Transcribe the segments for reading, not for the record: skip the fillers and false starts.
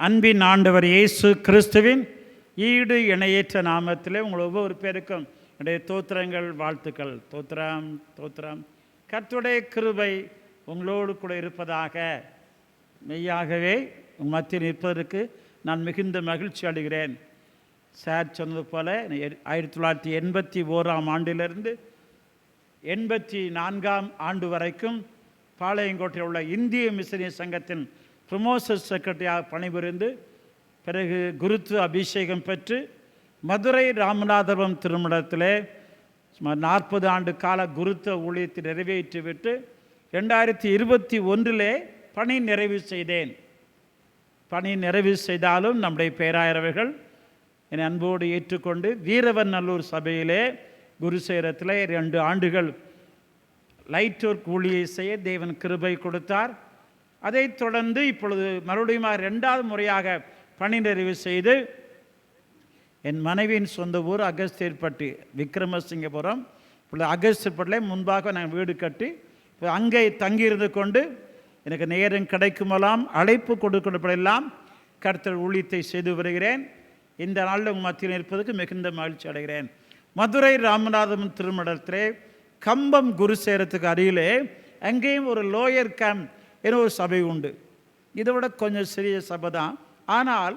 அன்பின் ஆண்டவர் இயேசு கிறிஸ்துவின் ஈடு இணையற்ற நாமத்திலே உங்கள் ஒவ்வொரு பேருக்கும் என்னுடைய தோத்திரங்கள், வாழ்த்துக்கள். தோத்திரம் தோத்திரம். கர்த்தருடைய கிருபை உங்களோடு கூட இருப்பதாக. மெய்யாகவே உங்கள் மத்தியில் இருப்பதற்கு நான் மிகுந்த மகிழ்ச்சி அடைகிறேன். சார் சொன்னது போல 1981 ஆண்டிலிருந்து 84 ஆண்டு வரைக்கும் பாளையங்கோட்டையில் உள்ள இந்திய மிஷனரி சங்கத்தின் ப்ரமோஷன் செக்ரட்டரியாக பணிபுரிந்து பிறகு குருத்துவ அபிஷேகம் பெற்று மதுரை ராமநாதபுரம் திருமணத்திலே சுமார் 40 ஆண்டு கால குருத்துவ ஊழியத்தை நிறைவேற்றிவிட்டு 2021 பணி நிறைவு செய்தேன். பணி நிறைவு செய்தாலும் நம்முடைய பேராயரவர்கள் என்னை அன்போடு ஏற்றுக்கொண்டு வீரவநல்லூர் சபையிலே குருசேரத்தில் 2 ஆண்டுகள் லைட் ஒர்க் ஊழியை செய்ய தேவன் கிருபை கொடுத்தார். அதைத் தொடர்ந்து இப்பொழுது மறுபடியும் 2வது முறையாக பணி நிறைவு செய்து என் மனைவியின் சொந்த ஊர் அகஸ்தியர்பட்டி, விக்ரமசிங்கபுரம். இப்பொழுது அகஸ்தியர்பட்டியில் முன்பாக நாங்கள் வீடு கட்டி இப்போ அங்கே தங்கியிருந்து கொண்டு எனக்கு நேரம் கிடைக்குமெல்லாம் அழைப்பு கொடுக்கப்படலாம் கர்த்தர் ஊழியத்தை செய்து வருகிறேன். இந்த நாளில் உங்கள் மத்தியில் இருப்பதற்கு மிகுந்த மகிழ்ச்சி அடைகிறேன். மதுரை ராமநாதபுரம் திருமணத்திலே கம்பம் குருசேரத்துக்கு அருகிலே அங்கேயும் ஒரு லோயர் கேம்ப் என ஒரு சபை உண்டு. இதை விட கொஞ்சம் சிறிய சபை தான். ஆனால்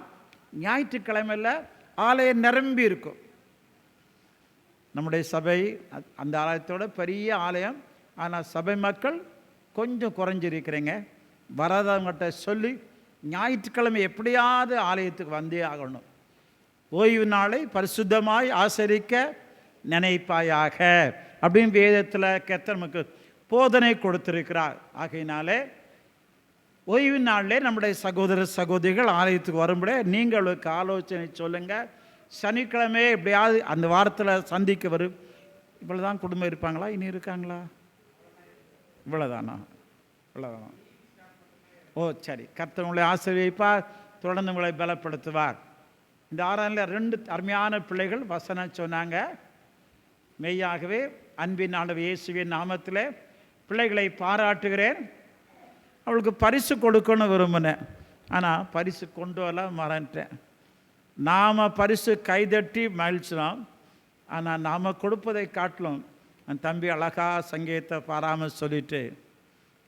ஞாயிற்றுக்கிழமையில் ஆலயம் நிரம்பி இருக்கும். நம்முடைய சபை அந்த ஆலயத்தோட பெரிய ஆலயம். ஆனால் சபை மக்கள் கொஞ்சம் குறைஞ்சிருக்கிறீங்க. வராதவங்கள்கிட்ட சொல்லி ஞாயிற்றுக்கிழமை எப்படியாவது ஆலயத்துக்கு வந்தே ஆகணும். ஓய்வு நாளை பரிசுத்தமாய் ஆசரிக்க நினைப்பாயாக அப்படின்னு வேதத்தில் கர்த்தர் நமக்கு போதனை கொடுத்திருக்கிறார். ஆகையினாலே ஓய்வு நாளில் நம்முடைய சகோதர சகோதரிகள் ஆலயத்துக்கு வரும்படி நீங்களுக்கு ஆலோசனை சொல்லுங்கள். சனிக்கிழமை எப்படியாவது அந்த வாரத்தில் சந்திக்க வரும். இவ்வளோதான் குடும்பம் இருப்பாங்களா? இனி இருக்காங்களா? இவ்வளோதானா? இவ்வளோதானா? ஓ சரி. கர்த்தர் உங்களை ஆசீர்வதிப்பார், தொடர்ந்து உங்களை பலப்படுத்துவார். இந்த 6 2 அருமையான பிள்ளைகள் வசனம் சொன்னாங்க. மெய்யாகவே அன்பின் ஆண்டவர் இயேசுவின் நாமத்தில் பிள்ளைகளை பாராட்டுகிறேன். அவளுக்கு பரிசு கொடுக்கணும் விரும்பினேன். ஆனால் பரிசு கொண்டு வரலாம் மறந்துட்டேன். நாம் பரிசு கைதட்டி மகிழ்ச்சினோம். ஆனால் நாம் கொடுப்பதை காட்டிலும் என் தம்பி அழகாக சங்கீதத்தை பாராமல் சொல்லிட்டு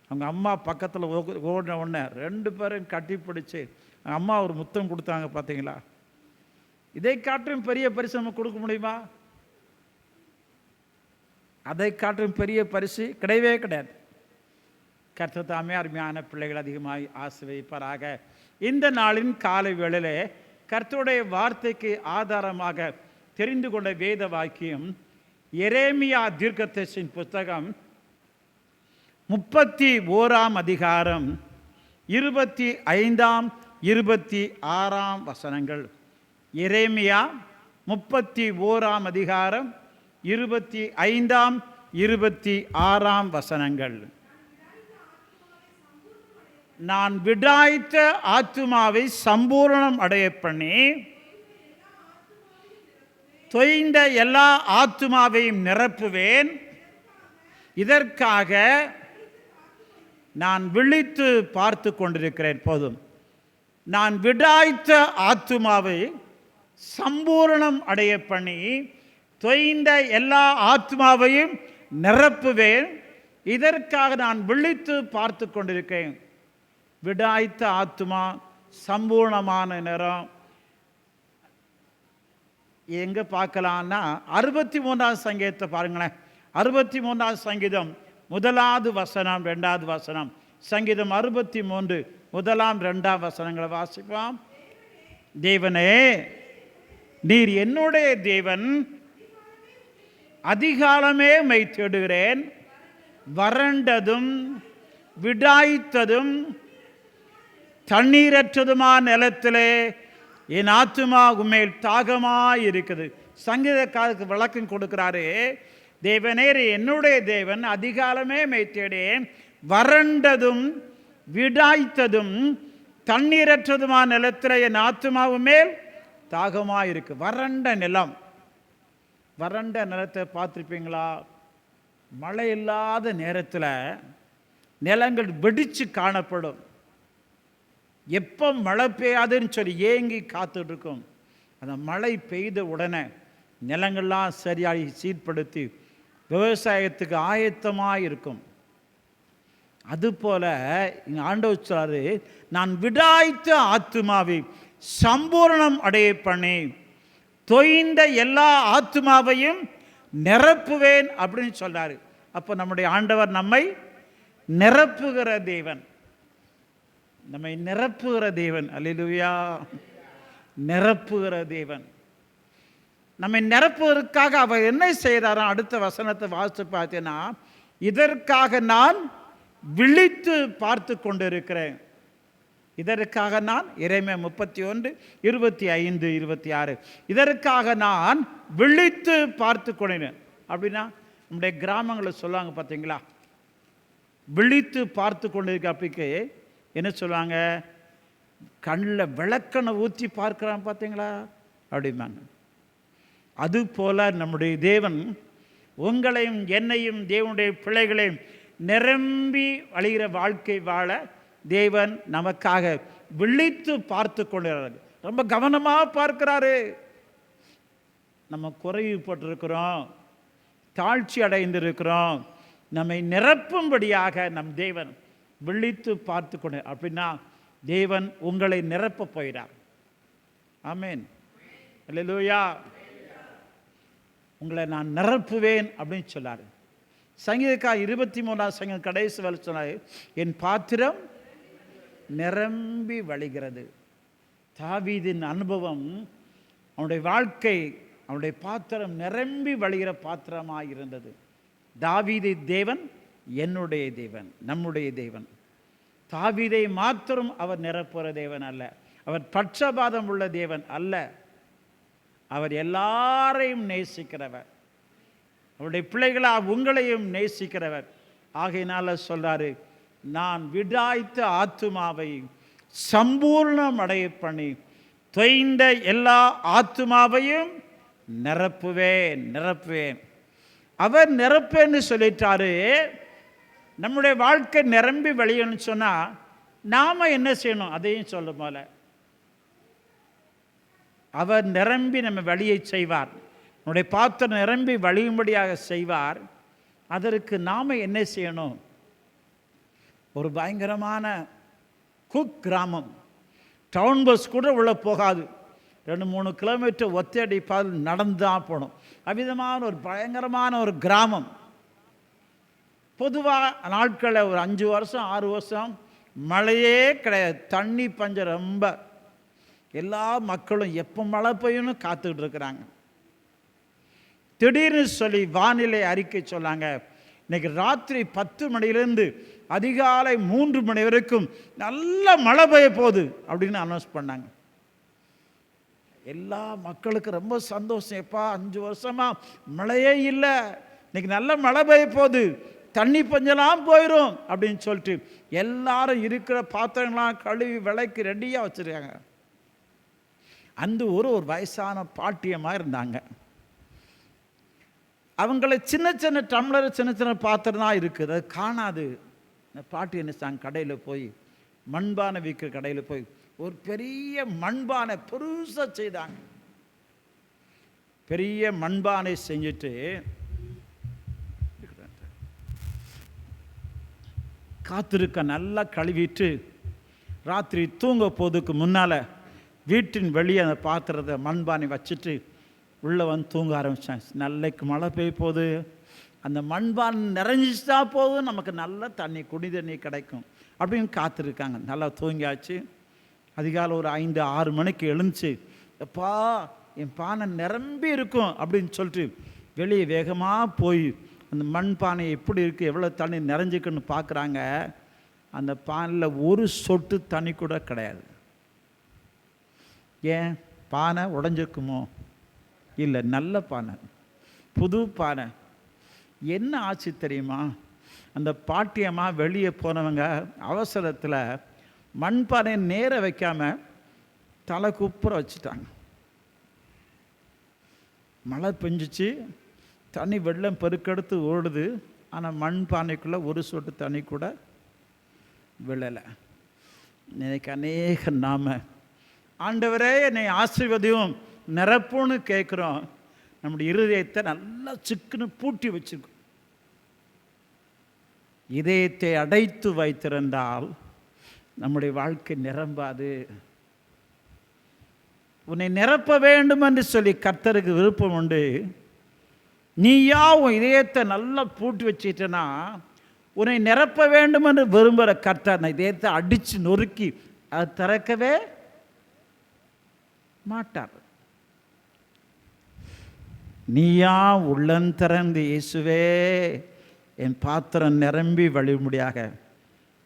அவங்க அம்மா பக்கத்தில் ஓடின உடனே 2 பேரும் கட்டி பிடிச்சி அம்மா ஒரு முத்தம் கொடுத்தாங்க. பார்த்தீங்களா? இதை காட்டும் பெரிய பரிசு நம்ம கொடுக்க முடியுமா? அதை காட்டும் பெரிய பரிசு கிடையவே கிடையாது. கர்த்தர் தாமே அருமையான பிள்ளைகள் அதிகமாக ஆசீர்வதிப்பாராக. இந்த நாளின் காலை வேளையிலே கர்த்தருடைய வார்த்தைக்கு ஆதாரமாக தெரிந்து கொண்ட வேத வாக்கியம் எரேமியா தீர்க்கதரிசியின் புத்தகம் 31ஆம் அதிகாரம் 25ஆம் 26ஆம் வசனங்கள். எரேமியா 31ஆம் அதிகாரம் 25ஆம் 26ஆம் வசனங்கள். நான் விடாய்த்த ஆத்துமாவை சம்பூரணம் அடைய பண்ணி தொய்ந்த எல்லா ஆத்துமாவையும் நிரப்புவேன். இதற்காக நான் விழித்து பார்த்து கொண்டிருக்கிறேன். போதும். நான் விடாய்த்த ஆத்துமாவை சம்பூரணம் அடைய பண்ணி தொய்ந்த எல்லா ஆத்மாவையும் நிரப்புவேன். இதற்காக நான் விழித்து பார்த்து கொண்டிருக்கேன். விடாய்த்த ஆத்மா, சம்பூர்ணமான நிறம் எங்கே பார்க்கலான்னா 63ஆம் சங்கீதத்தை பாருங்களேன். 63ஆம் சங்கீதம் 1வது வசனம் 2வது வசனம். சங்கீதம் 63 1ஆம் 2ஆம் வசனங்களை வாசிப்போம். தேவனே, நீர் என்னுடைய தேவன், அதிகாலமே மை தேடுகிறேன். வறண்டதும் விடாய்த்ததும் தண்ணீரற்றதுமான நிலத்திலே என் ஆத்துமா உண்மையில் தாகமாக இருக்குது. சங்கீதக்காரருக்கு விளக்கம் கொடுக்கிறாரு. தேவனே, என்னுடைய தேவன், அதிகாலமே மை தேடேன். வறண்டதும் விடாய்த்ததும் தண்ணீரற்றதுமான நிலத்தில் என் ஆத்துமாவு மேல் தாகமாக இருக்கு. வறண்ட நிலம். வறண்ட நிலத்தை பார்த்துருப்பீங்களா? மழை இல்லாத நேரத்தில் நிலங்கள் வெடித்து காணப்படும். எப்போ மழை பெய்யாதுன்னு சொல்லி ஏங்கி காத்துட்டு இருக்கோம். அந்த மழை பெய்த உடனே நிலங்கள்லாம் சரியாகி சீர்படுத்தி விவசாயத்துக்கு ஆயத்தமாக இருக்கும். அதுபோல் இங்கே ஆண்டவர் சொல்றாரு, நான் விடாய்த்த ஆத்துமாவை சம்பூர்ணம் அடைய பண்ணி தொய்ந்த எல்லா ஆத்துமாவையும் நிரப்புவேன் அப்படின்னு சொல்றாரு. அப்போ நம்முடைய ஆண்டவர் நம்மை நிரப்புகிற தேவன், நம்மை நிரப்புகிற தேவன். அல்லேலூயா. நிரப்புகிற தேவன். நம்மை நிரப்புவதற்காக அவர் என்ன செய்கிறாரோ, அடுத்த வசனத்தை வாசித்து பார்த்தீங்கன்னா, இதற்காக நான் விழித்து பார்த்து கொண்டிருக்கிறேன். இதற்காக நான் எரேமியா 31:25-26 இதற்காக நான் விழித்து பார்த்து கொண்டேன். அப்படின்னா நம்முடைய கிராமங்களில் சொல்லுவாங்க பார்த்தீங்களா, விழித்து பார்த்து கொண்டிருக்க. அப்படிக்கு என்ன சொல்லுவாங்க, கண்ணில் விளக்கணை ஊற்றி பார்க்குறான் பார்த்தீங்களா அப்படிம்பாங்க. அதுபோல் நம்முடைய தேவன் உங்களையும் என்னையும் தேவனுடைய பிள்ளைகளையும் நிரம்பி வழிகிற வாழ்க்கை வாழ தேவன் நமக்காக விழித்து பார்த்து கொண்டிருக்கிறார். ரொம்ப கவனமாக பார்க்கிறாரு. நம்ம குறைவுபட்டிருக்கிறோம், தாழ்ச்சி அடைந்திருக்கிறோம், நம்மை நிரப்பும்படியாக நம் தேவன் விழித்து பார்த்து கொண்டு. அப்படின்னா தேவன் உங்களை நிரப்ப போகிறார். ஆமென். அல்லேலூயா. உங்களை நான் நிரப்புவேன் அப்படின்னு சொன்னார். சங்கீதக்காரர் 23ஆம் சங்கீதம் கடைசி வரை சொன்னார், என் பாத்திரம் நிரம்பி வழிகிறது. தாவீதின் அனுபவம், அவனுடைய வாழ்க்கை, அவனுடைய பாத்திரம் நிரம்பி வழிகிற பாத்திரமாக இருந்தது. தாவீதை தேவன் என்னுடைய தேவன், நம்முடைய தேவன். தாவீதை மாத்திரம் அவர் நிரப்புகிற தேவன் அல்ல, அவர் பட்சபாதம் உள்ள தேவன் அல்ல. அவர் எல்லாரையும் நேசிக்கிறவர், அவருடைய பிள்ளைகளாக உங்களையும் நேசிக்கிறவர். ஆகையினால சொல்றாரு, நான் விடாய்த்த ஆத்துமாவை சம்பூர்ணம் அடைய பண்ணி தொய்ந்த எல்லா ஆத்துமாவையும் நிரப்புவேன் நிரப்புவேன். அவர் நிரப்பேன்னு சொல்லிட்டாரு. நம்முடைய வாழ்க்கை நிரம்பி வழியணும்னு சொன்னால் நாம் என்ன செய்யணும் அதையும் சொல்ல போல. அவர் நிரம்பி நம்ம வழியை செய்வார், நம்முடைய பாத்திரம் நிரம்பி வழியும்படியாக செய்வார். அதற்கு நாம் என்ன செய்யணும்? ஒரு பயங்கரமான குக் கிராமம், டவுன் பஸ் கூட உள்ளே போகாது, 2-3 கிலோமீட்டர் ஒத்தடி பால் நடந்து தான் போகணும். அவ்விதமான ஒரு பயங்கரமான ஒரு கிராமம். பொதுவாக நாட்களில் ஒரு 5 வருஷம் 6 வருஷம் மழையே கிடையாது, தண்ணி பஞ்சம் ரொம்ப. எல்லா மக்களும் எப்போ மழை பெய்யும்னு காத்துக்கிட்டு இருக்கிறாங்க. திடீர்னு சொல்லி வானிலை அறிக்கை சொன்னாங்க, இன்னைக்கு ராத்திரி 10 மணிலேருந்து அதிகாலை 3 மணி வரைக்கும் நல்ல மழை பெய்ய போகுது அப்படின்னு அனௌன்ஸ் பண்ணாங்க. எல்லா மக்களுக்கு ரொம்ப சந்தோஷம். எப்பா 5 வருஷமாக மழையே இல்லை, இன்னைக்கு நல்ல மழை பெய்ய போகுது, தண்ணி பஞ்செல்லாம் போயிடும் அப்படின்னு சொல்லிட்டு எல்லாரும் இருக்கிற பாத்திரங்களாம் கழுவி விலைக்கு ரெடியாக வச்சுருக்காங்க. அந்த ஒரு வயசான பாட்டியமாக இருந்தாங்க. அவங்கள சின்ன சின்ன டம்ளர் சின்ன சின்ன பாத்திரம் தான் இருக்குது, அது காணாது. இந்த பாட்டி என்ன செய்தாங்க, கடையில் போய் மண்பானை விற்கிற கடையில் போய் ஒரு பெரிய மண்பானை பெருசாக செய்தாங்க. பெரிய மண்பானை செஞ்சுட்டு காத்திருக்க நல்லா கழுவிட்டு ராத்திரி தூங்க போதுக்கு முன்னால் வீட்டின் வெளியே அந்த பாத்திரத்தை மண்பானை வச்சுட்டு உள்ளே வந்து தூங்க ஆரம்பித்தாங்க. நல்லைக்கு மழை பெய்ய போகுது, அந்த மண்பானை நிறைஞ்சிச்சா போதும், நமக்கு நல்ல தண்ணி குடி தண்ணி கிடைக்கும் அப்படின்னு காத்திருக்காங்க. நல்லா தூங்கியாச்சு. அதிகாலை ஒரு 5-6 மணிக்கு எழுந்துச்சு, எப்பா என் பானை நிரம்பி இருக்கும் அப்படின்னு சொல்லிட்டு வெளியே வேகமாக போய் அந்த மண் பானை எப்படி இருக்குது, எவ்வளோ தண்ணி நிறைஞ்சிக்குன்னு பார்க்குறாங்க. அந்த பானையில் ஒரு சொட்டு தண்ணி கூட கிடையாது. ஏன்? பானை உடஞ்சிருக்குமோ? இல்லை, நல்ல பானை, புது பானை. என்ன ஆச்சு தெரியுமா? அந்த பாட்டியம்மா வெளியே போனவங்க அவசரத்தில் மண்பானையை நேர வைக்காமல் தலை குப்புற வச்சுட்டாங்க. மழை பெஞ்சிச்சு, தண்ணி வெள்ளம் பெருக்கெடுத்து ஓடுது, ஆனால் மண் பானைக்குள்ளே ஒரு சொட்டு தண்ணி கூட விழலை. இன்னைக்கு அநேக நாம ஆண்டவரே என்னை ஆசீர்வதியும் நிரப்புன்னு கேட்குறோம். நம்முடைய இருதயத்தை நல்லா சிக்குன்னு பூட்டி வச்சிருக்கோம். இதயத்தை அடைத்து வைத்திருந்தால் நம்முடைய வாழ்க்கை நிரம்பாது. உன்னை நிரப்ப வேண்டும் என்று சொல்லி கர்த்தருக்கு விருப்பம் உண்டு. நீயா உன் இதயத்தை நல்லா பூட்டி வச்சிட்டனா உன்னை நிரப்ப வேண்டும் என்று விரும்புகிற கர்த்தர் இதயத்தை அடித்து நொறுக்கி அதை திறக்கவே மாட்டார். நீயா உள்ளந்திறந்து இயேசுவே என் பாத்திரம் நிரம்பி வழிமுடியாக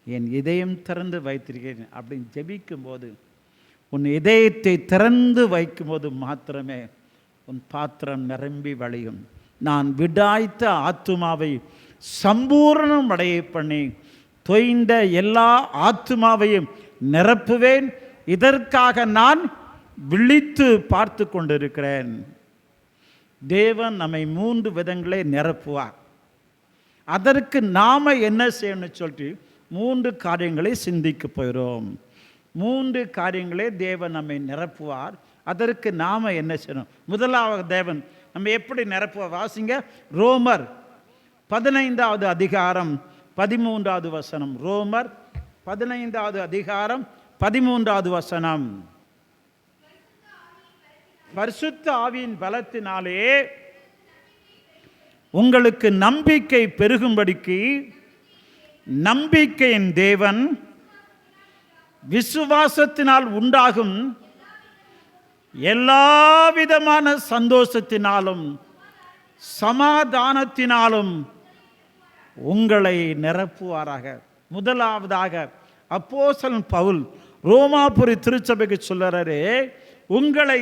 என் இதயம் திறந்து வைத்திருக்கிறேன் அப்படின்னு ஜெபிக்கும் போது, உன் இதயத்தை திறந்து வைக்கும்போது மாத்திரமே உன் பாத்திரம் நிரம்பி வழியும். நான் விடாய்த்த ஆத்துமாவை சம்பூர்ணம் அடைய பண்ணி தொய்ந்த எல்லா ஆத்துமாவையும் நிரப்புவேன். இதற்காக நான் விழித்து பார்த்து கொண்டிருக்கிறேன். தேவன் நம்மை 3 விதங்களே நிரப்புவார். அதற்கு நாம் என்ன செய்யணும்னு சொல்லிட்டு 3 காரியங்களை சிந்திக்க போகிறோம். 3 காரியங்களே தேவன் நம்மை நிரப்புவார். அதற்கு நாம் என்ன செய்யணும்? முதலாவது தேவன் நம்ம எப்படி நிரப்புவார்? வாசிங்க, ரோமர் 15வது அதிகாரம் 13வது வசனம். ரோமர் 15வது அதிகாரம் 13வது வசனம். பரிசுத்த ஆவியின் பலத்தினாலே உங்களுக்கு நம்பிக்கை பெருகும்படிக்கு நம்பிக்கையின் தேவன் விசுவாசத்தினால் உண்டாகும் எல்லா விதமான சந்தோஷத்தினாலும் சமாதானத்தினாலும் உங்களை நிரப்புவாராக. முதலாவதாக அப்போஸ்தலன் பவுல் ரோமாபுரி திருச்சபைக்கு சொல்றாரு, உங்களை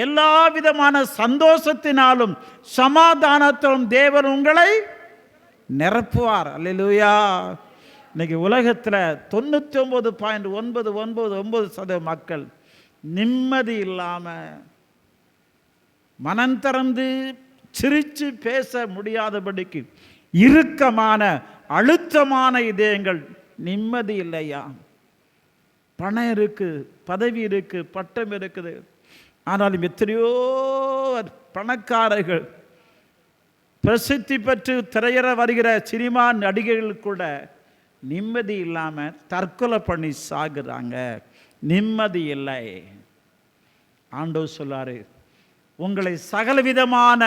எல்லா விதமான சந்தோஷத்தினாலும் சமாதானத்திலும் தேவன் உங்களை நிரப்புவார். அல்லேலூயா. இன்னைக்கு உலகத்தில் 99.999% மக்கள் நிம்மதி இல்லாமல் மனம் திறந்து சிரித்து பேச முடியாதபடிக்கு இறுக்கமான அழுத்தமான இதயங்கள். நிம்மதி இல்லையா? பணம் இருக்குது, பதவி இருக்குது, பட்டம் இருக்குது. ஆனாலும் எத்தனையோ பணக்காரர்கள், பிரசித்தி பெற்று திரையற வருகிற சினிமா நடிகர்கள் கூட நிம்மதி இல்லாமல் தற்கொலை பண்ணி சாகுறாங்க. நிம்மதி இல்லை. ஆண்டவர் சொல்லாரு, உங்களை சகலவிதமான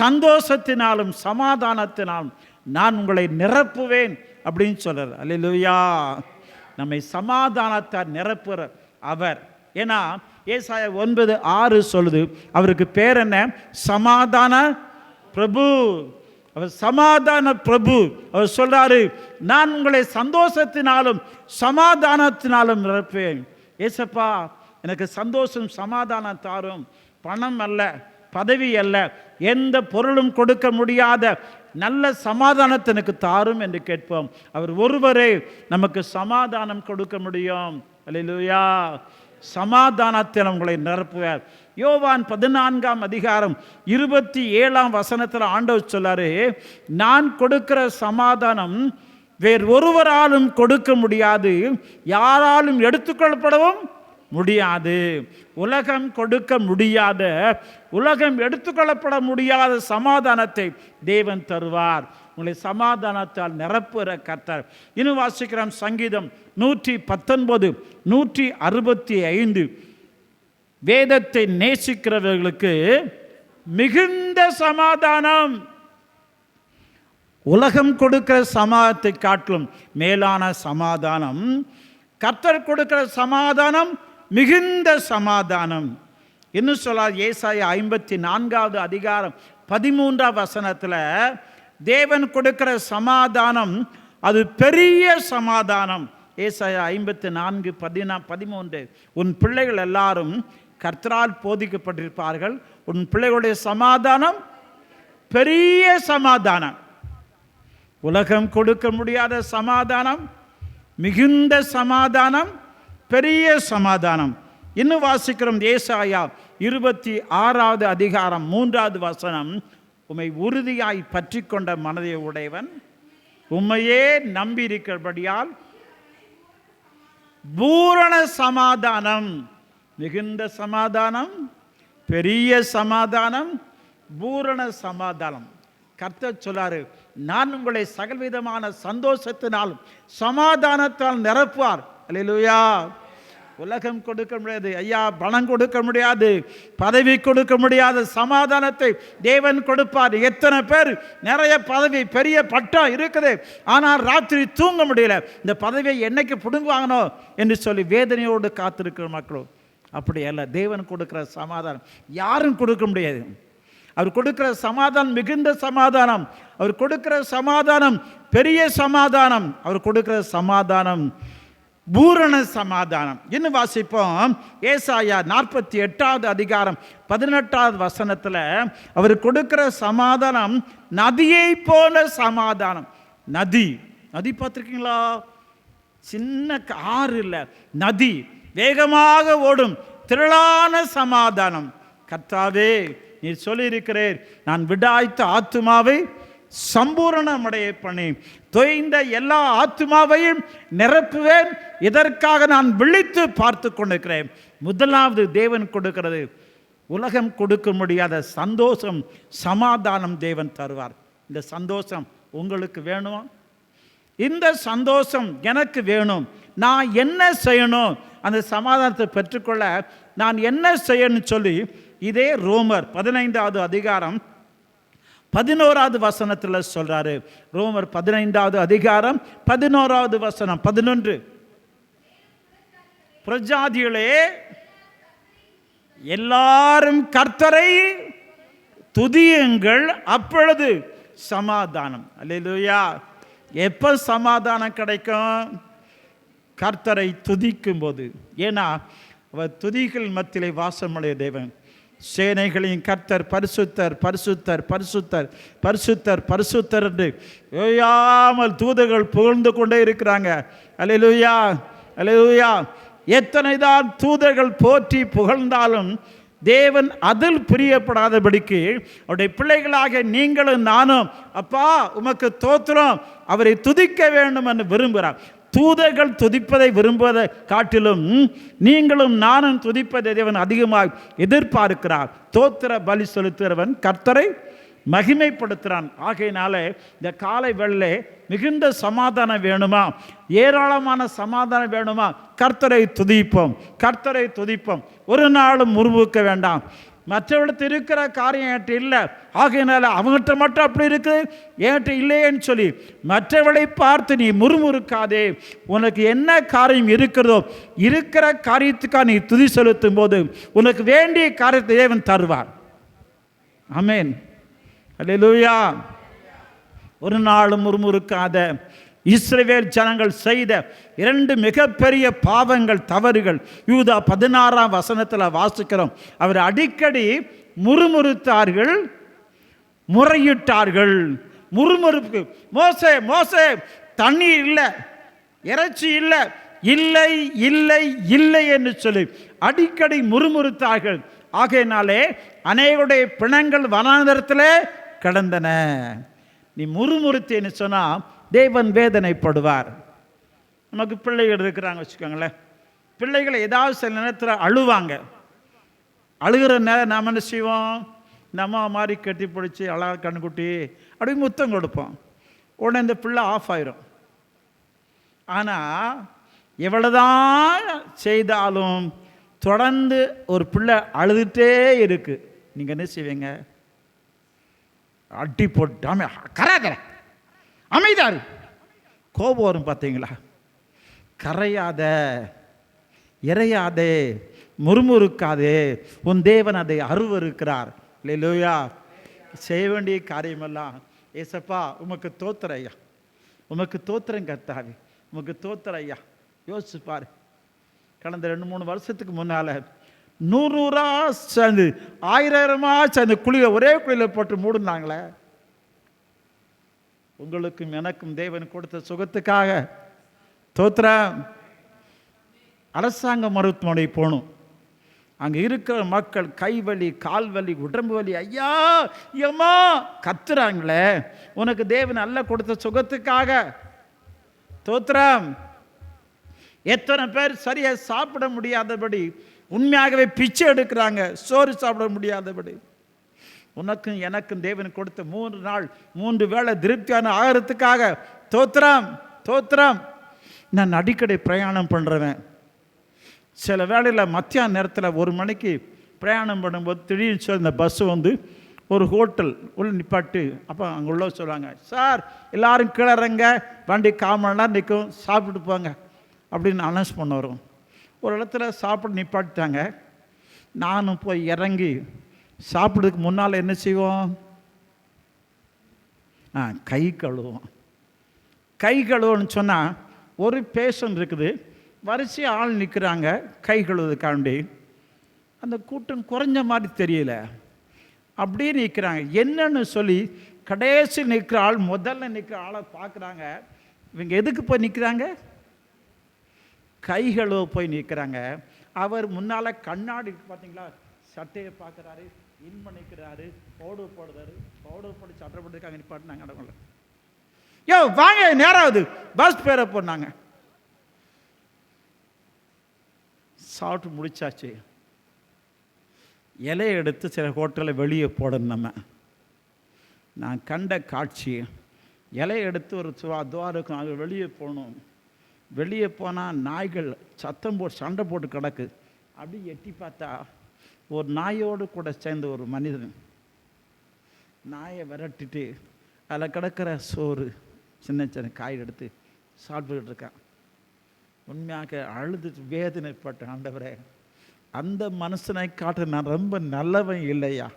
சந்தோஷத்தினாலும் சமாதானத்தினாலும் நான் உங்களை நிரப்புவேன் அப்படின்னு சொல்றார். அல்லேலூயா. நம்மை சமாதானத்தால் நிரப்புற அவர். ஏன்னா ஏசாயா 9:6 சொல்லுது, அவருக்கு பேர் என்ன? சமாதான பிரபு. அவர் சமாதான பிரபு. அவர் சொல்றாரு, நான் உங்களை சந்தோஷத்தினாலும் சமாதானத்தினாலும் நிரப்புவேன். ஏசப்பா, எனக்கு சந்தோஷம் சமாதானம் தாரும். பணம் அல்ல, பதவி அல்ல, எந்த பொருளும் கொடுக்க முடியாத நல்ல சமாதானத்தை எனக்கு தாரும் என்று கேட்போம். அவர் ஒருவரே நமக்கு சமாதானம் கொடுக்க முடியும். அல்லேலூயா. சமாதானத்தில் உங்களை நிரப்புவார். யோவான் 14ஆம் அதிகாரம் 27ஆம் வசனத்தில் ஆண்டவர் சொல்லாரு, நான் கொடுக்கிற சமாதானம் வேறு ஒருவராலும் கொடுக்க முடியாது, யாராலும் எடுத்துக்கொள்ளப்படவும் முடியாது. உலகம் கொடுக்க முடியாத, உலகம் எடுத்துக்கொள்ளப்பட முடியாத சமாதானத்தை தேவன் தருவார். உங்களை சமாதானத்தால் நிரப்புகிற கர்த்தர். இன்னும் வாசிக்கிறோம், சங்கீதம் 119 165. வேதத்தை நேசிக்கிறவர்களுக்கு மிகுந்த சமாதானம். உலகம் கொடுக்கிற சமாதானத்தை காட்டிலும் மேலான சமாதானம், கர்த்தர் கொடுக்கிற சமாதானம் மிகுந்த சமாதானம். இன்னும் சொல்லாது, ஏசாயா 54வது அதிகாரம் 13ஆம் வசனத்தில் தேவன் கொடுக்கிற சமாதானம் அது பெரிய சமாதானம். ஏசாயா 54:13, உன் பிள்ளைகள் எல்லாரும் கர்த்தரால் போதிக்கப்பட்டிருப்பார்கள், உன் பிள்ளைகளுடைய சமாதானம் பெரிய சமாதானம். உலகம் கொடுக்க முடியாத சமாதானம், மிகுந்த சமாதானம், பெரிய சமாதானம். இன்னும் வாசிக்கிறோம், ஏசாயா 26வது அதிகாரம் 3வது வசனம், உம்மை உறுதியாய் பற்றி கொண்ட மனதை உடையவன் உம்மையே நம்பியிருக்கிறபடியால் பூரண சமாதானம். மிகுந்த சமாதானம், பெரிய சமாதானம், பூரண சமாதானம். கர்த்தர் சொல்லாரு, நான் உங்களை சகலவிதமான சந்தோஷத்தினாலும் சமாதானத்தால் நிரப்புவார். அல்லேலூயா. உலகம் கொடுக்க முடியாது ஐயா, பணம் கொடுக்க முடியாது, பதவி கொடுக்க முடியாத சமாதானத்தை தேவன் கொடுப்பார். எத்தனை பேர் நிறைய பதவி, பெரிய பட்டம் இருக்குது, ஆனால் ராத்திரி தூங்க முடியல, இந்த பதவியை என்னைக்கு பிடுங்குவாங்கனோ என்று சொல்லி வேதனையோடு காத்திருக்கிற மக்களும். அப்படி அல்ல, தேவன் கொடுக்கிற சமாதானம் யாரும் கொடுக்க முடியாது. அவர் கொடுக்கிற சமாதானம் மிகுந்த சமாதானம். அவர் கொடுக்கிற சமாதானம் பெரிய சமாதானம். அவர் கொடுக்கிற சமாதானம் பூரண சமாதானம். இன்னும் வாசிப்போம். ஏசாயா 48வது அதிகாரம் 18வது வசனத்தில் அவர் கொடுக்கிற சமாதானம் நதியை போல சமாதானம். நதி பார்த்துருக்கீங்களா? சின்ன ஆறு இல்லை, நதி வேகமாக ஓடும் திரளான சமாதானம். கர்த்தாவே, நீர் சொல்லியிருக்கிறீர், நான் விடாய்த்த ஆத்துமாவை சம்பூரணமடைய பண்ணி தொய்ந்த எல்லா ஆத்துமாவையும் நிரப்புவேன். இதற்காக நான் விழித்து பார்த்து கொண்டிருக்கிறேன். முதலாவது தேவன் கொடுக்கிறது உலகம் கொடுக்க முடியாத சந்தோஷம், சமாதானம் தேவன் தருவார். இந்த சந்தோஷம் உங்களுக்கு வேணுமா? இந்த சந்தோஷம் எனக்கு வேணும். நான் என்ன செய்யணும் அந்த சமாதானத்தை பெற்றுக்கொள்ள? நான் என்ன செய்யணும்னு சொல்லி இதே ரோமர் 15வது அதிகாரம் 11வது வசனத்தில் சொல்றாரு. ரோமர் 15வது அதிகாரம் 11வது வசனம் 11. பிரஜாதிகளே, எல்லாரும் கர்த்தரை துதியுங்கள், அப்பொழுது சமாதானம். அல்லேலூயா. எப்போ சமாதானம் கிடைக்கும்? கர்த்தரை துதிக்கும் போது. ஏன்னா அவர் துதிகள் மத்தியிலே வாசமுடைய தேவன். சேனைகளின் கர்த்தர் பரிசுத்தர், பரிசுத்தர், பரிசுத்தர், பரிசுத்தர், பரிசுத்தர் என்று ஓயாமல் தூதர்கள் புகழ்ந்து கொண்டே இருக்கிறாங்க. அல்லேலூயா, அல்லேலூயா. எத்தனை தான் தூதர்கள் போற்றி புகழ்ந்தாலும் தேவன் அதில் பிரியப்படாதபடிக்கு அவருடைய பிள்ளைகளாக நீங்களும் நானும், அப்பா உமக்கு தோத்திரம், அவரை துதிக்க வேண்டும் என்று விரும்புகிறார். தூதர்கள் துதிப்பதை விரும்புவதை காட்டிலும் நீங்களும் நானும் துதிப்பதை தேவன் அதிகமாக எதிர்பார்க்கிறார். தோத்திர பலி செலுத்துகிறவன் கர்த்தரை மகிமைப்படுத்துகிறான். ஆகையினால இந்த காலை வேளையிலே மிகுந்த சமாதானம் வேணுமா? ஏராளமான சமாதானம் வேணுமா? கர்த்தரை துதிப்போம், கர்த்தரை துதிப்போம். ஒரு நாளும் முறுமுறுக்க வேண்டாம். மற்றவர்களுக்கு இருக்கிற காரியம் என்கிட்ட இல்லை, ஆகையினால அவங்ககிட்ட மட்டும் அப்படி இருக்குது, என்கிட்ட இல்லையேன்னு சொல்லி மற்றவளை பார்த்து நீ முறுமுறுக்காதே. உனக்கு என்ன காரியம் இருக்கிறதோ இருக்கிற காரியத்துக்காக நீ துதி செலுத்தும் போது உனக்கு வேண்டிய காரியத்தை தேவன் தருவார். ஆமென், அல்லேலூயா. ஒரு நாளும் முறுமுறுக்காத இஸ்ரவேல் ஜனங்கள் செய்த 2 மிகப்பெரிய பாவங்கள், தவறுகள் யூதா 16ஆம் வசனத்தில் வாசிக்கிறோம். அவர் அடிக்கடி முறுமுறுத்தார்கள், முறையிட்டார்கள். முறுமுறுப்பு, மோசே மோசே தண்ணீர் இல்லை, இறைச்சி இல்லை, இல்லை இல்லை இல்லை என்று சொல்லி அடிக்கடி முறுமுறுத்தார்கள். ஆகையினாலே அநேகருடைய பிணங்கள் வனாந்தரத்தில் கிடந்தன. நீ முறுமுறுத்தேன்னு சொன்னால் தேவன் வேதனைப்படுவார். நமக்கு பிள்ளைகள் இருக்கிறாங்க வச்சுக்கோங்களேன். பிள்ளைகளை ஏதாவது சில நேரத்தில் அழுவாங்க. அழுகிற நேரம் நாம் என்ன செய்வோம்? நம்ம மாதிரி கட்டி பிடிச்சி அழகா கண்ணுக்குட்டி அப்படி முத்தம் கொடுப்போம். உடனே இந்த பிள்ளை ஆஃப் ஆயிரும். ஆனால் எவ்வளோதான் செய்தாலும் தொடர்ந்து ஒரு பிள்ளை அழுதுகிட்டே இருக்கு. நீங்கள் என்ன செய்வீங்க? அட்டி போட்டு கராதர அமைதாரு, கோபம் வரும். பார்த்தீங்களா? கரையாத, இறையாதே, முறுமுறுக்காதே, உன் தேவன் அதை அருவருக்கிறார். அல்லேலூயா. செய்ய வேண்டிய காரியமெல்லாம் ஏசப்பா உமக்கு தோத்திர ஐயா, உமக்கு தோத்திரம் கர்த்தாவே, உமக்கு தோத்திர ஐயா. யோசிச்சு பாரு, கடந்த 2-3 வருஷத்துக்கு முன்னால் 100 சேர்ந்து 1000 சேர்ந்து குழியில் ஒரே குழியில் போட்டு மூடுனாங்களே. உங்களுக்கும் எனக்கும் தேவன் கொடுத்த சுகத்துக்காக தோத்திரம். அரசாங்க மருத்துவமனை போகணும். அங்கே இருக்கிற மக்கள் கைவலி, கால்வலி, உடம்பு வலி, ஐயா ஐயம்மா கத்துறாங்களே. உனக்கு தேவன் நல்ல கொடுத்த சுகத்துக்காக தோத்திரம். எத்தனை பேர் சரியாக சாப்பிட முடியாதபடி உண்மையாகவே பிச்சை எடுக்கிறாங்க, சோறு சாப்பிட முடியாதபடி. உனக்கும் எனக்கும் தேவன் கொடுத்த 3 நாள் 3 வேளை திருப்தியான ஆகிறதுக்காக தோத்திரம் தோத்திரம். நான் அடிக்கடி பிரயாணம் பண்ணுறவன். சில வேளையில் மத்தியான நேரத்தில் 1 மணிக்கு பிரயாணம் பண்ணும்போது திடீர்னு சொல்லி இந்த பஸ்ஸு வந்து ஒரு ஹோட்டல் உள்ள நிப்பாட்டு. அப்போ அங்கே உள்ள சொல்லுவாங்க, சார் எல்லோரும் கீழே இறங்க, வண்டி 1/4 மணி நேரம் நிற்கும், சாப்பிட்டு போங்க அப்படின்னு அனௌன்ஸ் பண்ண வரும். ஒரு இடத்துல சாப்பிட்டு நிப்பாட்டிட்டாங்க. நானும் போய் இறங்கி சாப்பிட்றதுக்கு முன்னால் என்ன செய்வோம்? கை கழுவோம். கை கழுவுன்னு சொன்னால் ஒரு பேஷண்ட் இருக்குது, வரிசையாக ஆள் நிற்கிறாங்க கை கழுவுறதுக்காண்டி. அந்த கூட்டம் குறைஞ்ச மாதிரி தெரியல, அப்படியே நிற்கிறாங்க. என்னன்னு சொல்லி கடைசி நிற்கிற ஆள் முதல்ல நிற்கிற ஆளை பார்க்குறாங்க. இவங்க எதுக்கு போய் நிற்கிறாங்க? கை கழுவ போய் நிற்கிறாங்க. அவர் முன்னால் கண்ணாடி பார்த்தீங்களா, சட்டையை பார்க்குறாரு, இன்பம் நிற்கிறாரு, பவுடர் போடுறாரு, பவுடர் போட்டு சட்டை போட்டுருக்காங்க. நிப்பாட்டினாங்க இடங்கள. யோ வாங்க, நேராகுது, பஸ் பேர போனாங்க. சாப்பிட்டு முடிச்சாச்சு. இலையை எடுத்து சில ஹோட்டலில் வெளியே போடணும். நான் கண்ட காட்சி, இலையை எடுத்து ஒரு துவாரம் இருக்கும், அது வெளியே போகணும். வெளியே போனால் நாய்கள் சத்தம் போட்டு சண்டை போட்டு கிடக்கு. அப்படி எட்டி பார்த்தா ஒரு நாயோடு கூட சேர்ந்த ஒரு மனிதன் நாயை விரட்டிட்டு அதில் கிடக்கிற சோறு சின்ன சின்ன காய் எடுத்து சாப்பிட்டுக்கிட்டு இருக்கான். உண்மையாக அழுது வேதனைப்பட்ட ஆண்டவரே, அந்த மனுஷனை காட்ட நான் ரொம்ப நல்லவன் இல்லையா?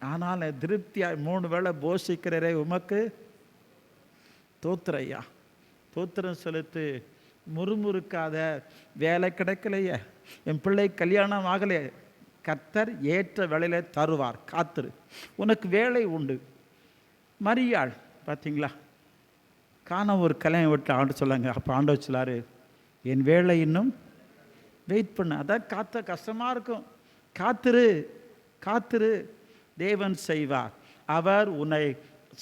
ஆனால் திருப்தியாக 3 வேளை போஷிக்கிறரே, உமக்கு தோத்திரையா, தோத்திரம் செலுத்து. முறுமுறுக்காத, வேலை கிடைக்கலையே, என் பிள்ளை கல்யாணம் ஆகலையே, கர்த்தர் ஏற்ற வேலையில தருவார், காத்துரு, உனக்கு வேலை உண்டு. மரியாள் பார்த்தீங்களா, காண ஒரு கல்யாணம் வீட்டில் ஆண்டு சொல்லாங்க. அப்போ ஆண்டவர் சொல்லாரு, என் வேலை இன்னும் வெயிட் பண்ண. அதான் காத்த கஷ்டமாக இருக்கும், காத்துரு காத்துரு, தேவன் செய்வார். அவர் உன்னை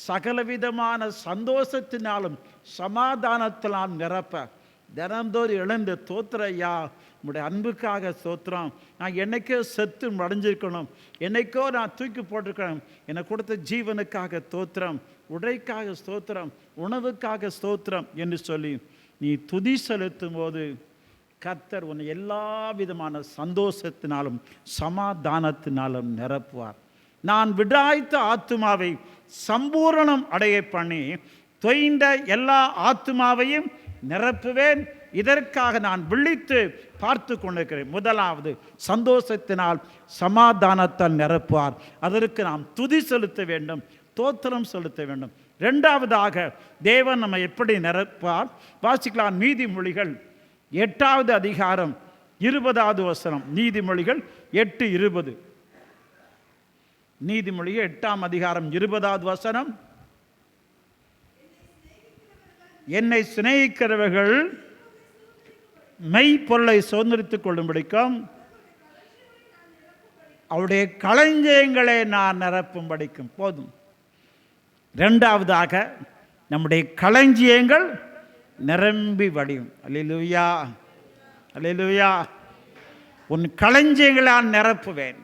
சகலவிதமான சந்தோஷத்தினாலும் சமாதானத்தினால் நிரப்ப. தினந்தோறும் எழுந்து தோத்திரையா, உங்களுடைய அன்புக்காக ஸ்தோத்திரம். நான் என்னைக்கோ செத்து மடைஞ்சிருக்கணும், என்னைக்கோ நான் தூக்கி போட்டிருக்கணும், என்னை கொடுத்த ஜீவனுக்காக ஸ்தோத்திரம், உடைக்காக ஸ்தோத்திரம், உணவுக்காக ஸ்தோத்திரம் என்று சொல்லி நீ துதி செலுத்தும் போது கர்த்தர் உன்னை எல்லா விதமான சந்தோஷத்தினாலும் சமாதானத்தினாலும் நிரப்புவார். நான் விடாய்த்த ஆத்துமாவை சம்பூரணம் அடைய பண்ணி தொய்ந்த எல்லா ஆத்துமாவையும் நிரப்புவேன். இதற்காக நான் விழித்து பார்த்து கொண்டிருக்கிறேன். முதலாவது சந்தோஷத்தினால் சமாதானத்தால் நிரப்புவார். அதற்கு நாம் துதி செலுத்த வேண்டும், தோத்திரம் செலுத்த வேண்டும். 2வதாக தேவன் நம்ம எப்படி நிரப்புவார் வாசிக்கலாம். நீதிமொழிகள் 8வது அதிகாரம் 20வது வசனம். நீதிமொழிகள் 8:20. நீதிமொழிகள் 8ஆம் அதிகாரம் 20வது வசனம். என்னை சிநேகிக்கிறவர்கள் மெய்ப்பொருளை சுதந்திரித்துக் கொள்ளும்படிக்கும் அவருடைய களஞ்சியங்களை நான் நிரப்பும்படிக்கும். போதும். 2வதாக நம்முடைய களஞ்சியங்கள் நிரம்பி வடியும். அல்லேலூயா, அல்லேலூயா. உன் களஞ்சியங்களால் நிரப்புவேன்.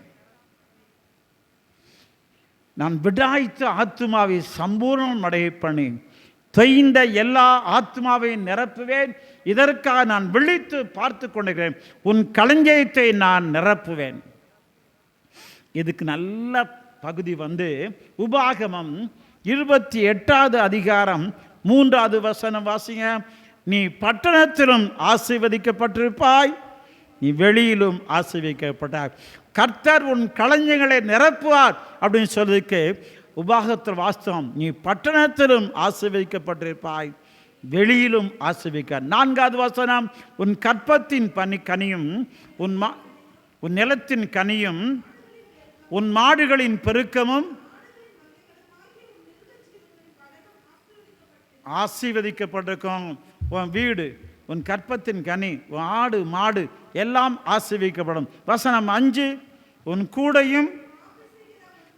நான் விடாய்த்த ஆத்துமாவை சம்பூர்ணம் அடைய பண்ணி தொய்ந்த எல்லா ஆத்மாவையும் நிரப்புவேன். இதற்காக நான் விழித்து பார்த்து கொண்டிருக்கிறேன். உன் களஞ்சியத்தை நான் நிரப்புவேன். இதுக்கு நல்ல பகுதி உபாகமம் 28வது அதிகாரம் 3வது வசனம் வாசிங்க. நீ பட்டணத்திலும் ஆசீர்வதிக்கப்பட்டிருப்பாய், நீ வெளியிலும் ஆசீர்வதிக்கப்பட்டாய். கர்த்தர் உன் களஞ்சியங்களை நிரப்புவார் அப்படின்னு சொல்றதுக்கு உபாகத்தில் வாஸ்தவம். நீ பட்டணத்திலும் ஆசீர்வதிக்கப்பட்டிருப்பாய், வெளியிலும் ஆசீர்வதிக்க. 4வது வசனம், உன் கற்பத்தின் கனியும் உன் நிலத்தின் கனியும் உன் மாடுகளின் பெருக்கமும் ஆசீர்வதிக்கப்பட்டிருக்கும். உன் வீடு, உன் கற்பத்தின் கனி, உன் ஆடு மாடு எல்லாம் ஆசீர்வதிக்கப்படும். வசனம் 5, உன் கூடையும்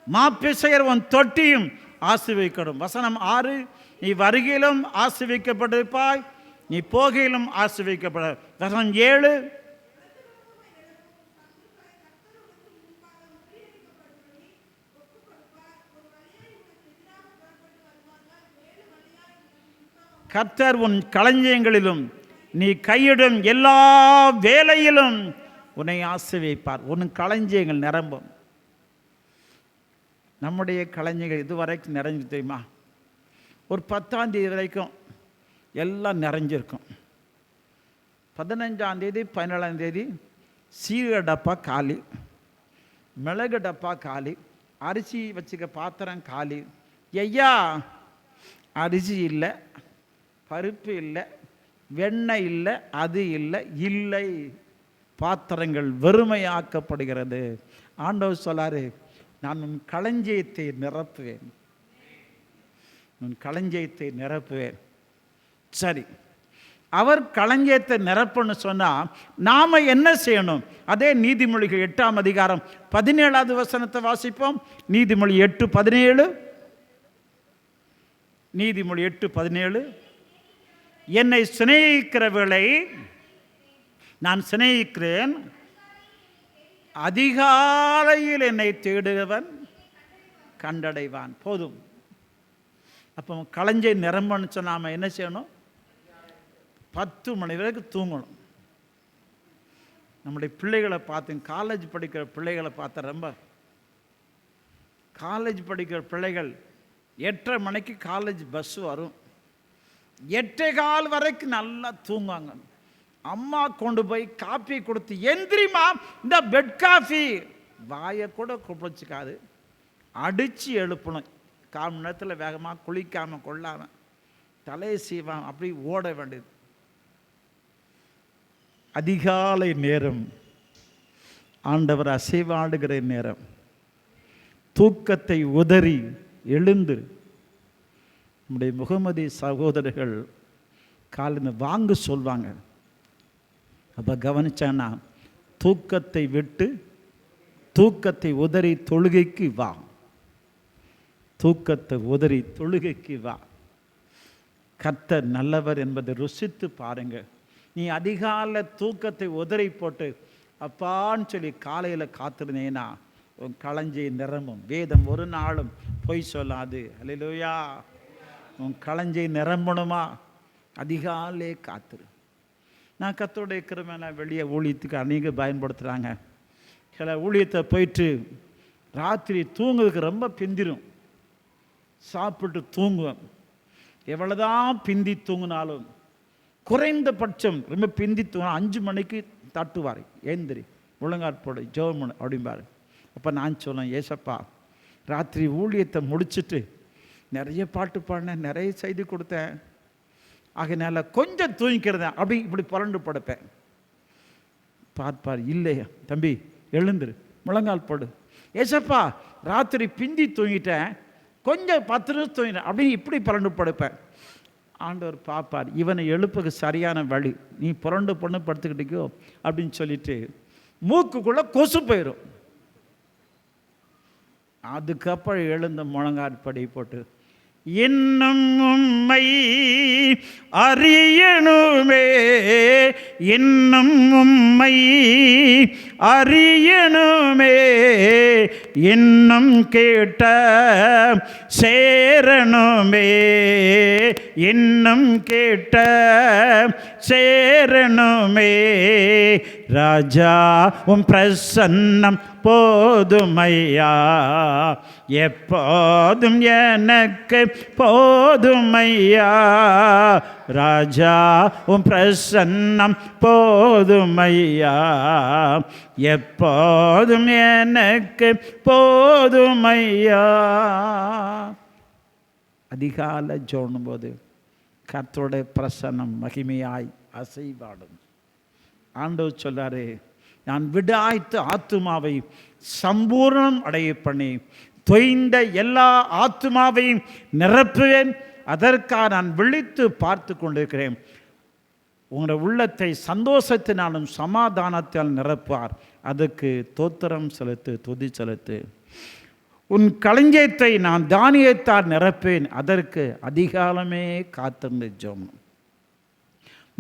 மாப்பிசையர் உன் தொட்டியும் ஆசீர்வதிக்கப்படும். வசனம் 6, நீ வருகையிலும் ஆசீர்வதிக்கப்பட்டிருப்பாய், நீ போகையிலும் ஆசீர்வதிக்கப்பட. வசனம் 7, கர்த்தர் உன் களஞ்சியங்களிலும் நீ கையிடும் எல்லா வேலையிலும் உன்னை ஆசீர்வதிப்பார். உன் களஞ்சியங்கள் நிரம்பும். நம்முடைய களஞ்சியங்கள் இதுவரைக்கும் நிறைஞ்சு தெரியுமா? ஒரு 10ஆம் தேதி வரைக்கும் எல்லாம் நிறைஞ்சிருக்கும். 15ஆம் தேதி 17ஆம் தேதி சீரக டப்பா காலி, மிளகு டப்பா காலி, அரிசி வச்சுக்க பாத்திரம் காலி. ஐயா, அரிசி இல்லை, பருப்பு இல்லை, வெண்ணெய் இல்லை, அது இல்லை, இல்லை, பாத்திரங்கள் வெறுமையாக்கப்படுகிறது. ஆண்டவர் சொல்லாரு, நான் உன் களஞ்சியத்தை நிரப்புவேன், உன் களஞ்சியத்தை நிரப்புவேன். சரி, அவர் களஞ்சியத்தை நிரப்புன்னு சொன்னால் நாம் என்ன செய்யணும்? அதே நீதிமொழிகள் 8ஆம் அதிகாரம் 17வது வசனத்தை வாசிப்போம். நீதிமொழி 8:17. நீதிமொழி 8:17. என்னை சிநேகிக்கிறவர்களை நான் சிநேகிக்கிறேன், அதிகாலையில் என்னை தேடுகிறவன் கண்டடைவான். போதும். அப்போ களஞ்சை நிரம்பன்னு சொன்னால் நாம் என்ன செய்யணும்? 10 மணி வரைக்கும் தூங்கணும். நம்முடைய பிள்ளைகளை பார்த்து, காலேஜ் படிக்கிற பிள்ளைகளை பார்த்தா, ரொம்ப காலேஜ் படிக்கிற பிள்ளைகள் 8:30 மணிக்கு காலேஜ் பஸ் வரும், 8:15 வரைக்கும் நல்லா தூங்குவாங்க. அம்மா கொண்டு போய் காஃபி கொடுத்து, எந்திரிமா இந்த பெட் காஃபி, வாயை கூட குப்பிச்சிக்காது, அடித்து எழுப்பணும். 1/4 மணி நேரத்தில் வேகமாக குளிக்காமல் கொள்ளாமல் தலையை சீவான், அப்படி ஓட வேண்டியது. அதிகாலை நேரம் ஆண்டவர் அசைவாடுகிற நேரம். தூக்கத்தை உதறி எழுந்து நம்முடைய முகமதி சகோதரர்கள் காலையில் வாங்க சொல்வாங்க. அப்போ கவனிச்சான்னா, தூக்கத்தை விட்டு தூக்கத்தை உதறி தொழுகைக்கு வா, தூக்கத்தை உதறி தொழுகைக்கு வா. கர்த்தர் நல்லவர் என்பதை ருசித்து பாருங்க. நீ அதிகாலை தூக்கத்தை உதறி போட்டு அப்பான்னு சொல்லி காலையில் காத்திருந்தேன்னா உன் களஞ்சி நிரம்பும். வேதம் ஒரு நாளும் பொய் சொல்லாது. அல்லேலூயா. உன் களஞ்சி நிரம்பணுமா? அதிகாலே காத்துரு. நான் கர்த்தருடைய கிருபையினால வெளியே ஊழியத்துக்கு அநேக பயன்படுத்துகிறாங்க. சில ஊழியத்தை போயிட்டு ராத்திரி தூங்குறதுக்கு ரொம்ப பிந்திரும், சாப்பிட்டு தூங்குவேன். எவ்வளோதான் பிந்தி தூங்கினாலும், குறைந்தபட்சம் ரொம்ப பிந்தி தூங்கினா 5 மணிக்கு தட்டுவார், ஏந்திரி முழங்காற்போடு ஜெபம் அப்படிம்பார். அப்போ நான் சொன்னேன், ஏசப்பா, ராத்திரி ஊழியத்தை முடிச்சுட்டு நிறைய பாட்டு பாடினேன், நிறைய செய்தி கொடுத்தேன், ஆகையினால கொஞ்சம் தூங்கிக்கிறதேன், அப்படி இப்படி புரண்டு படுப்பேன். பார்ப்பார், இல்லையா தம்பி, எழுந்துரு, முழங்கால் போடு. ஏசப்பா, ராத்திரி பிந்தி தூங்கிட்டேன், கொஞ்சம் 10 நிமிஷம் தூங்கிட்டேன், அப்படி இப்படி புரண்டு படுப்பேன். ஆண்டவர் பார்ப்பார், இவனை எழுப்புக்கு சரியான வழி, நீ புரண்டு பொண்ணு படுத்துக்கிட்டிக்கோ அப்படின்னு சொல்லிட்டு மூக்குக்குள்ளே கொசு போயிடும். அதுக்கப்புறம் எழுந்த முழங்காற்படி போட்டு, இன்னும் உம்மை அறியணுமே, இன்னும் உம்மை அறியணுமே, இன்னும் கேட்ட சேரணுமே, இன்னும் கேட்ட சேரணுமே, ராஜா உம் பிரசன்னம் போதுமையா, எப்போதும் எனக்கு போதுமையா, ராஜா உம் பிரசன்னம் போதுமையா, எப்போதும் எனக்கு போதுமையா. அதிகாலை ஜோனும் போது கர்த்தருடைய பிரசன்னம் மகிமையாய் அசைவாடும். ஆண்டவர் சொல்றாரு, நான் விடாய்த்து ஆத்துமாவை சம்பூர்ணம் அடைய பண்ணி தொய்ந்த எல்லா ஆத்துமாவையும் நிரப்புவேன், அதற்காக நான் விழித்து பார்த்து கொண்டிருக்கிறேன். உங்களுடைய உள்ளத்தை சந்தோஷத்தினாலும் சமாதானத்தால் நிரப்புவார். அதுக்கு தோத்திரம் செலுத்து, துதி செலுத்து. உன் களஞ்சியத்தை நான் தானியத்தால் நிரப்பேன், அதற்கு அதிகாலமே காத்திருந்து ஜெபம்.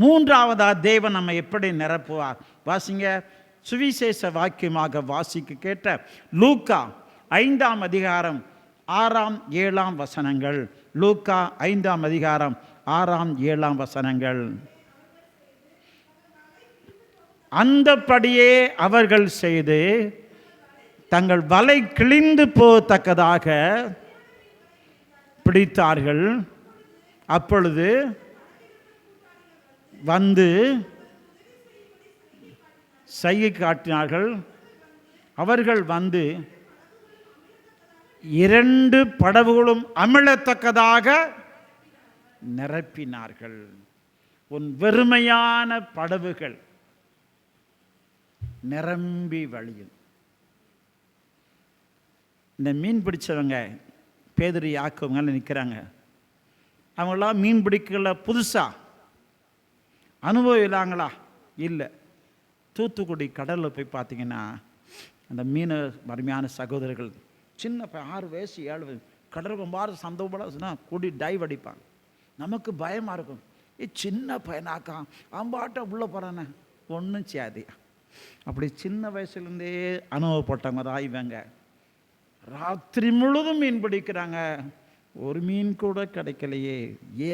மூன்றாவதா தேவன் நம்ம எப்படி நிரப்புவார்? வாசிங்க. சுவிசேஷ வாக்கியமாக வாசிக்க கேட்ட லூக்கா 5ஆம் அதிகாரம் 6ஆம் 7ஆம் வசனங்கள். லூக்கா 5ஆம் அதிகாரம் 6ஆம் 7ஆம் வசனங்கள். அந்தபடியே அவர்கள் செய்து தங்கள் வலை கிழிந்து போகத்தக்கதாக பிடித்தார்கள். அப்பொழுது வந்து சைகை காட்டினார்கள். அவர்கள் வந்து 2 படகுகளும் அமிழத்தக்கதாக நிரப்பினார்கள். உன் வெறுமையான படகுகள் நிரம்பி வழியும். இந்த மீன் பிடிச்சவங்க பேதுரு யாக்கோபுங்க நிற்கிறாங்க. அவங்களாம் மீன் பிடிக்கல புதுசாக அனுபவம் இல்லாங்களா? இல்லை. தூத்துக்குடி கடலில் போய் பார்த்தீங்கன்னா அந்த மீன் அருமையான சகோதரர்கள் சின்ன 6 வயசு 7 வயசு கடல் ரொம்ப சந்தோஷப்பட கூடி டைவ் அடிப்பாங்க. நமக்கு பயமாக இருக்கும். சின்ன பையனாக்கா அம்பாட்ட உள்ளே போகிறானே ஒன்றும் செய்யாதே. அப்படி சின்ன வயசுலேருந்தே அனுபவப்பட்டவங்க தான் இவங்க. ராத்திரி முழுதும் மீன் பிடிக்கிறாங்க. ஒரு மீன் கூட கிடைக்கலையே.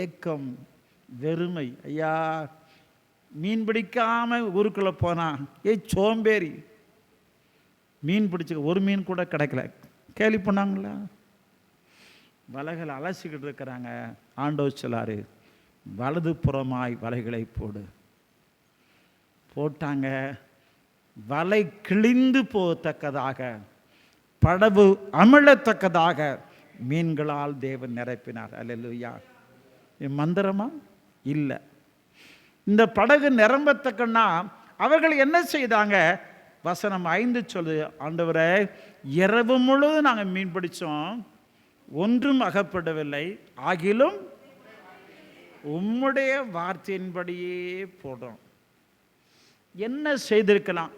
ஏக்கம், வெறுமை. ஐயா, மீன் பிடிக்காம ஊருக்குள்ளே போனா சோம்பேறி. மீன் பிடிச்ச ஒரு மீன் கூட கிடைக்கல. கேள்வி பண்ணாங்களா? வலைகளை அலசிக்கிட்டு இருக்கிறாங்க. ஆண்டவர் சொல்லாரு, வலது புறமாய் வலைகளை போடு. போட்டாங்க. வலை கிழிந்து போகத்தக்கதாக, படகு அமிழத்தக்கதாக மீன்களால் தேவன் நிரப்பினார். அல்லேலூயா. மந்திரமா? இல்லை. இந்த படகு நிரம்பத்தக்கன்னா அவர்கள் என்ன செய்தாங்க? வசனம் 5 சொல்லு, ஆண்டவரே, இரவு முழுவதும் நாங்கள் மீன் பிடிச்சோம், ஒன்றும் அகப்படவில்லை, ஆகிலும் உம்முடைய வார்த்தையின்படியே போடும். என்ன செய்திருக்கலாம்?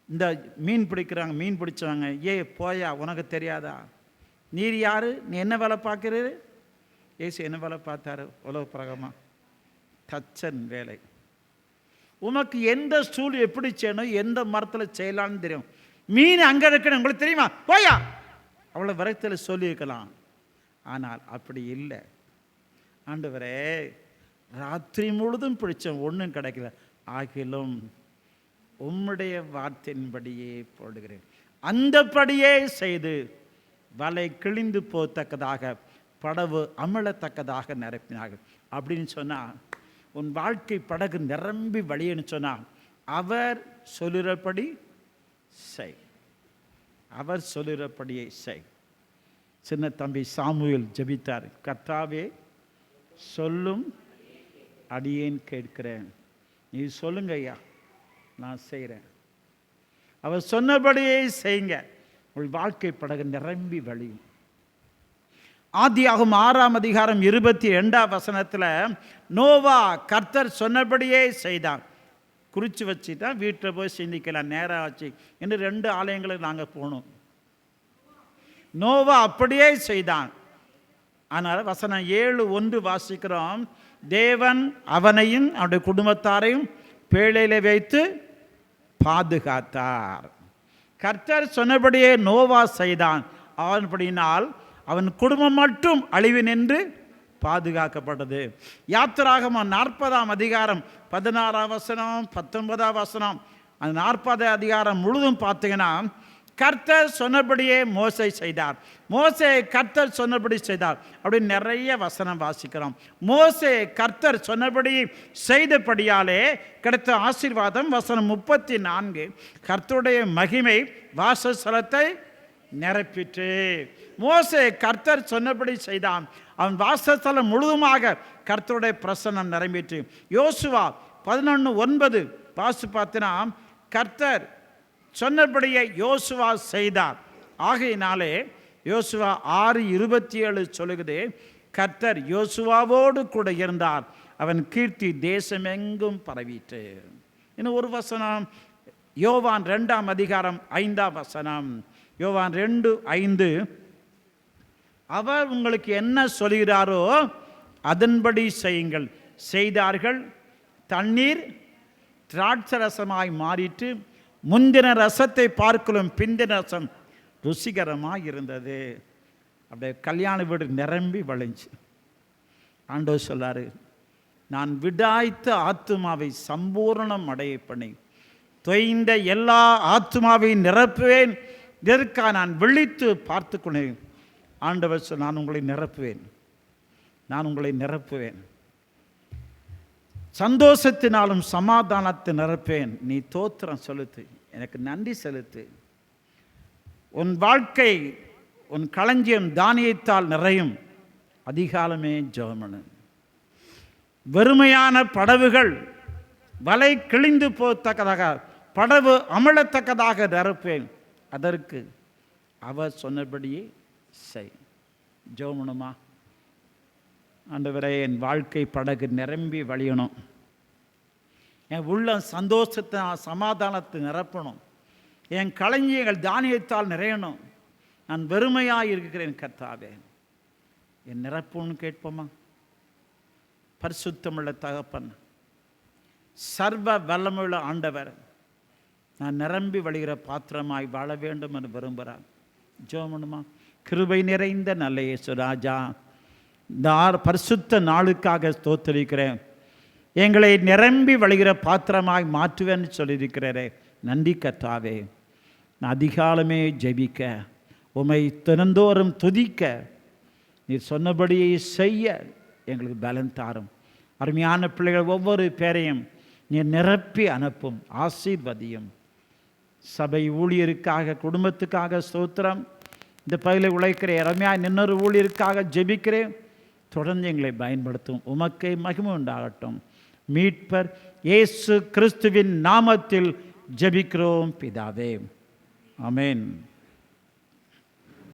இந்த மீன் பிடிக்கிறாங்க, மீன் பிடிச்சவங்க, போயா உனக்கு தெரியாதா? நீர் யாரு? நீ என்ன வேலை பார்க்கிறீரு? ஏசு என்ன வேலை பார்த்தாரு? உலக பிரகமா தச்சன் வேலை. உனக்கு எந்த ஸ்டூல் எப்படி செய்யணும், எந்த மரத்தில் செய்யலான்னு தெரியும். மீன் அங்கே இருக்கணும் உங்களுக்கு தெரியுமா? போயா அவ்வளோ விரக்தியில் சொல்லியிருக்கலாம். ஆனால் அப்படி இல்லை. ஆண்டவரே, ராத்திரி முழுதும் பிடிச்சோம், ஒன்றும் கிடைக்கல, ஆகிலும் உம்முடைய வார்த்தையின்படியே போடுகிறேன். அந்தபடியே செய்து வலை கிழிந்து போகத்தக்கதாக, படகு அமிழத்தக்கதாக நிரப்பினார்கள். அப்படின்னு சொன்னால் உன் வாழ்க்கை படகு நிரம்பி வழியன்னு சொன்னால் அவர் சொல்லுறபடி செய். அவர் சொல்லுறபடியே செய். சின்ன தம்பி சாமுவேல் ஜெபித்தார், கர்த்தாவே சொல்லும் அடியேன் கேட்கிறேன், நீ சொல்லுங்க ஐயா, நான் செய்கிறேன். அவர் சொன்னபடியே செய்யுங்க, உங்கள் வாழ்க்கை படகு நிரம்பி வழியும். ஆதியாகமம் 6ஆம் அதிகாரம் 22ஆம் வசனத்தில் நோவா கர்த்தர் சொன்னபடியே செய்தான். குறித்து வச்சுட்டான், வீட்டில் போய் சிந்திக்கலாம், நேராக வச்சு இன்னும் 2 ஆலயங்களுக்கு நாங்கள் போனோம். நோவா அப்படியே செய்தான். ஆனால் வசனம் 7:1 வாசிக்கிறோம், தேவன் அவனையும் அவனுடைய குடும்பத்தாரையும் பேழையில வைத்து பாதுகாத்தார். கர்த்தர் சொன்னபடியே நோவா செய்தான். அவன்படியினால் அவன் குடும்பம் மட்டும் அழிவு நின்று பாதுகாக்கப்பட்டது. யாத்திராகமம் 40ஆம் அதிகாரம் 16ஆம் வசனம் 19ஆம் வசனம், அந்த 40ஆம் அதிகாரம் முழுதும் பார்த்தீங்கன்னா கர்த்தர் சொன்னபடியே மோசே செய்தார், மோசே கர்த்தர் சொன்னபடி செய்தார் அப்படின்னு நிறைய வசனம் வாசிக்கிறோம். மோசே கர்த்தர் சொன்னபடி செய்தபடியாலே கிடைத்த ஆசீர்வாதம். வசனம் 34, கர்த்தருடைய மகிமை வாசஸ்தலத்தை நிரப்பிற்று. மோசே கர்த்தர் சொன்னபடி செய்தான், அவன் வாசஸ்தலம் முழுதுமாக கர்த்தருடைய பிரசன்னம் நிரம்பிற்று. யோசுவா 11:9 வாசி பார்த்தினா கர்த்தர் சொன்னபடியே யோசுவா செய்தார். ஆகையினாலே யோசுவா 6:27 சொல்லுகிறது, கர்த்தர் யோசுவாவோடு கூட இருந்தார், அவன் கீர்த்தி தேசமெங்கும் பரவிற்று. இன்னும் ஒரு வசனம், யோவான் 2ஆம் அதிகாரம் 5ஆம் வசனம். யோவான் 2:5, அவர் உங்களுக்கு என்ன சொல்கிறாரோ அதன்படி செய்யுங்கள், செய்தார்கள். தண்ணீர் திராட்சை ரசமாய் மாறிட்டு முந்தின ரசத்தை பார்க்கலும் பிந்தின ரசம் ருசிகரமாக இருந்தது. அப்படியே கல்யாண வீடு நிரம்பி வளைஞ்சு. ஆண்டவர் சொல்லாரு, நான் விடாய்த்த ஆத்துமாவை சம்பூர்ணம் அடைய பண்ணி தொய்ந்த எல்லா ஆத்துமாவையும் நிரப்புவேன். இதற்காக நான் விழித்து பார்த்து கொண்டேன். ஆண்டவர் சொல், நான் உங்களை நிரப்புவேன், நான் உங்களை நிரப்புவேன், சந்தோஷத்தினாலும் சமாதானத்தை நிரப்பேன். நீ தோத்திரம் செலுத்து, எனக்கு நன்றி செலுத்து. உன் வாழ்க்கை, உன் களஞ்சியம் தானியத்தால் நிறையும். அதிகாலமே ஜெபமனு. வெறுமையான படவுகள் வலை கிழிந்து போகத்தக்கதாக, படவு அமிழத்தக்கதாக நிரப்பேன். அதற்கு அவர் சொன்னபடியே செய். ஜெபமனுமா, ஆண்டவரே, என் வாழ்க்கை படகு நிரம்பி வழியணும். என் உள்ள சந்தோஷத்தை சமாதானத்தை நிரப்பணும். என் களஞ்சியங்கள் தானியத்தால் நிறையணும். நான் வெறுமையாக இருக்கிறேன் கர்த்தாவே, என் நிரப்புன்னு கேட்போமா? பரிசுத்தமுள்ள தகப்பன், சர்வ வல்லமுள்ள ஆண்டவர், நான் நிரம்பி வழிகிற பாத்திரமாய் வாழ வேண்டும் என்று விரும்புகிறார். ஜெபமனுமா? கிருபை நிறைந்த நல்ல இயேசு ராஜா, இந்த பரிசுத்த நாளுக்காக ஸ்தோத்திரிக்கிறேன். எங்களை நிரம்பி வழிகிற பாத்திரமாய் மாற்றுவேன்னு சொல்லியிருக்கிறேரே, நன்றி கர்த்தாவே. நான் அதிகாலமே ஜெபிக்க, உம்மை தினந்தோறும் துதிக்க, நீர் சொன்னபடியே செய்ய எங்களுக்கு பலன் தாரும். அருமையான பிள்ளைகள் ஒவ்வொரு பேரையும் நீர் நிரப்பி அனுப்பும், ஆசீர்வதியும். சபை ஊழியருக்காக, குடும்பத்துக்காக ஸ்தோத்திரம். இந்த பகுதியில் உழைக்கிற அருமையாக இன்னொரு ஊழியருக்காக ஜெபிக்கிறேன். தொடர்ந்து எங்களை பயன்படுத்தும். உமக்கே மகிமை உண்டாகட்டும். மீட்பர் இயேசு கிறிஸ்துவின் நாமத்தில் ஜெபிக்கிறோம் பிதாவே. ஆமென்.